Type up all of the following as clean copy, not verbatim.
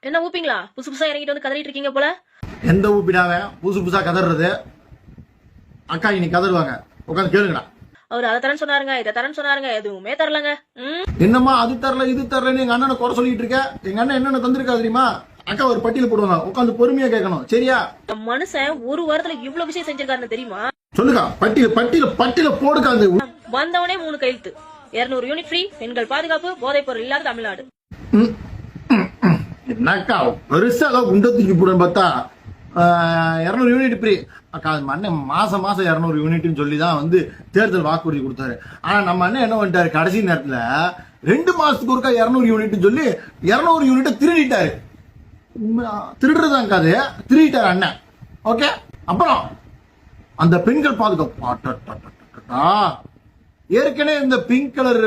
என்ன ஊப்பிங்களா? புதுசு புதுசா இறங்கிட்டு வந்து கதறிட்டு இருக்கீங்க போல. எந்த ஊப்பிடாவ புதுசு புதுசா கதறது? அக்கா இன்னைக்கு கதறுவாங்க, உட்காந்து கேளுங்கடா. அவர் அதை தரேன்னு சொன்னாருங்க, இதை தரேன்னு சொன்னாருங்க, எதுவுமே தரலங்க. என்னம்மா அது தரல இது தரலன்னு எங்க அண்ணனை குறை சொல்லிட்டு இருக்க? எங்க அண்ணன் என்னென்ன தந்திருக்கா தெரியுமா? அக்கா ஒரு பட்டியல போடுவாங்க, உட்காந்து பொறுமையா கேட்கணும், சரியா? மனுஷன் ஒரு வாரத்துல இவ்வளவு விஷயம் செஞ்சிருக்காருன்னு தெரியுமா? சொல்லுக்கா, பட்டியல போடுக்கா. வந்தவனே 3 கையெழுத்து. 200 யூனிட் ஃப்ரீ, பெண்கள் பாதுகாப்பு, போதைப் பொருள் இல்லாத தமிழ்நாடு. என்னக்கா பெருசா ஏதாவது குண்ட தூக்கி போடுன்னு பார்த்தா 200 யூனிட் ஃப்ரீ. அக்கா நம்ம அண்ணன் மாசம் 200 யூனிட்னு சொல்லி தான் வந்து தேர்தல் வாக்குறுதி கொடுத்தாரு. ஆனா நம்ம அண்ணன் என்ன பண்ணிட்டாரு, கடைசி நேரத்துல 2 மாசத்துக்கு ஒருக்கா 200 யூனிட்னு சொல்லி 200 யூனிட்டை திருடிட்டாரு. திருடுறதாங்க அது, திருடிட்டாரு அண்ணன். ஓகே, அப்புறம் அந்த பெண்கள் பாதுகாப்பு ஏற்கனவே இந்த பிங்க் கலர்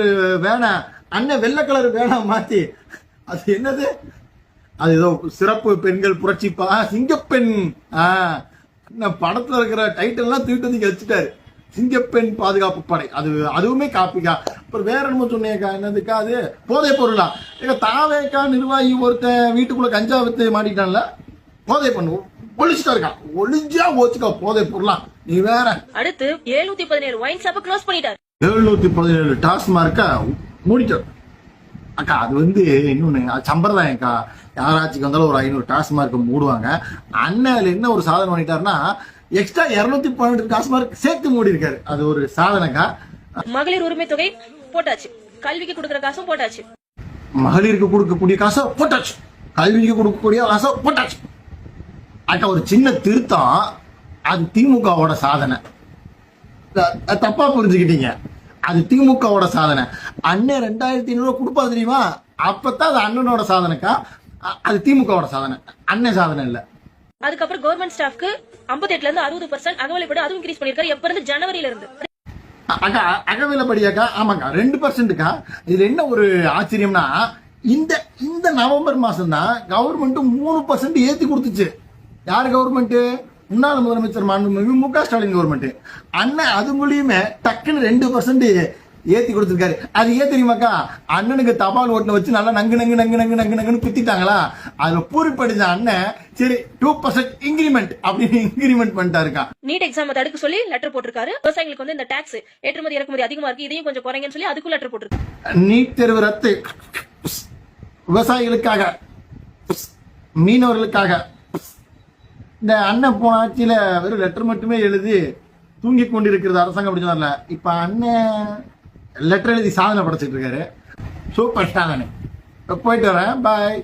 வேணாம், அண்ணன் வெள்ளை கலர் வேணாம் மாத்தி, அது என்னது, அது ஏதோ சிறப்பு பெண்கள் புரட்சிப்பா சிங்கப்பெண் படத்துல இருக்கிற டைட்டில் எல்லாம் தூக்கிட்டு வச்சுட்டாரு. சிங்கப்பெண் பாதுகாப்பு படை, அதுவுமே காப்பிக்கா. அப்புறம் வேற என்னமோ சொன்னேக்கா, என்னதுக்கா அது போதை பொருளா? தாவேக்கா நிர்வாகி ஒருத்தன் வீட்டுக்குள்ள கஞ்சா வித்து மாட்டிட்டான்ல, போதை பண்ணு ஒழிச்சுட்டா இருக்கா, ஒளிஞ்சா ஓச்சுக்கா போதை பொருளா. நீ வேற அடுத்து 717 ஒயின் ஷாப் க்ளோஸ் பண்ணிட்டாரு. 717 டாஸ்மார்க்கா மூடிட்டார். அக்கா அது வந்து இன்னொன்னு சம்பிரதாயம்க்கா, யாராச்சுக்கு வந்தாலும் ஒரு 500 டாஸ்மார்க் மூடுவாங்க. அண்ணன் என்ன ஒரு சாதனை பண்ணிட்டாருன்னா, எக்ஸ்ட்ரா 212 டாஸ்மார்க் சேர்த்து மூடி இருக்காரு. அது ஒரு சாதனைக்கா. மகளிர் உரிமை தொகை போட்டாச்சு, கல்விக்கு கொடுக்கற காசும் போட்டாச்சு, மகளிருக்கு கொடுக்கக்கூடிய காசை போட்டாச்சு, கல்விக்கு கொடுக்கக்கூடிய காசை போட்டாச்சு. அக்கா ஒரு சின்ன திருத்தம், அது திமுகவோட சாதனை, தப்பா புரிஞ்சுக்கிட்டீங்க. அது திமுகவோட சாதனை. அண்ணன் 2500 கொடுப்பா தெரியுமா, அப்பதான் அது அண்ணனோட சாதனைக்கா. அது திமுகவோட சாதனை, அண்ணன் சாதனை இல்ல. அதுக்கப்புறம் கவர்மெண்ட் ஸ்டாஃப்க்கு 58ல இருந்து 60% அகவிலைப்படி அதுவும் இன்க்ரீஸ் பண்ணிருக்காரு. எப்ப இருந்து? ஜனவரியில இருந்து. அக்கா அகவிலைப்படியாக்கா? ஆமாக்கா 2%க்கா. இதுல என்ன ஒரு ஆச்சரியம்னா, இந்த நவம்பர் மாசம் தான் கவர்மெண்ட் 3% ஏத்தி கொடுத்துச்சு. யாரு கவர்மெண்ட்? முன்னாள் முதலமைச்சர் மாண்புமிகு மு க ஸ்டாலின் கவர்மெண்ட். அண்ணன் அது மூலியமே டக்குன்னு 2% ஏத்தி கொடுத்திருக்காரு. அது ஏன் தெரியுமாக்கா? அண்ணனுக்கு தபால் ஓட்டுன வச்சு நல்லா நங்கு குத்திட்டாங்களா, அதுல பூரிப்படிச்ச அண்ணன் சரி 2% இன்கிரிமெண்ட் அப்படின்னு இன்கிரிமெண்ட் பண்ணிட்டாருக்கா. நீட் எக்ஸாம் தடுக்க சொல்லி லெட்டர் போட்டிருக்காரு. விவசாயிகளுக்கு வந்து இந்த டாக்ஸ் ஏற்றுமதி இறக்குமதி அதிகமா இருக்கு, இதையும் கொஞ்சம் குறைங்கன்னு சொல்லி அதுக்கும் லெட்டர் போட்டிருக்காரு. நீட் தேர்வு ரத்து, விவசாயிகளுக்காக, மீனவர்களுக்காக. இந்த அண்ணன் போன ஆட்சியில வெறும் லெட்டர் மட்டுமே எழுதி தூங்கி கொண்டிருக்கிறது அரசாங்கம் அப்படி சொன்னார்ல, இப்ப அண்ணன் லெட்டர் எழுதி சாதனை படைச்சிட்டு இருக்காரு. சூப்பர் சாதனை. போயிட்டு வரேன், பாய்.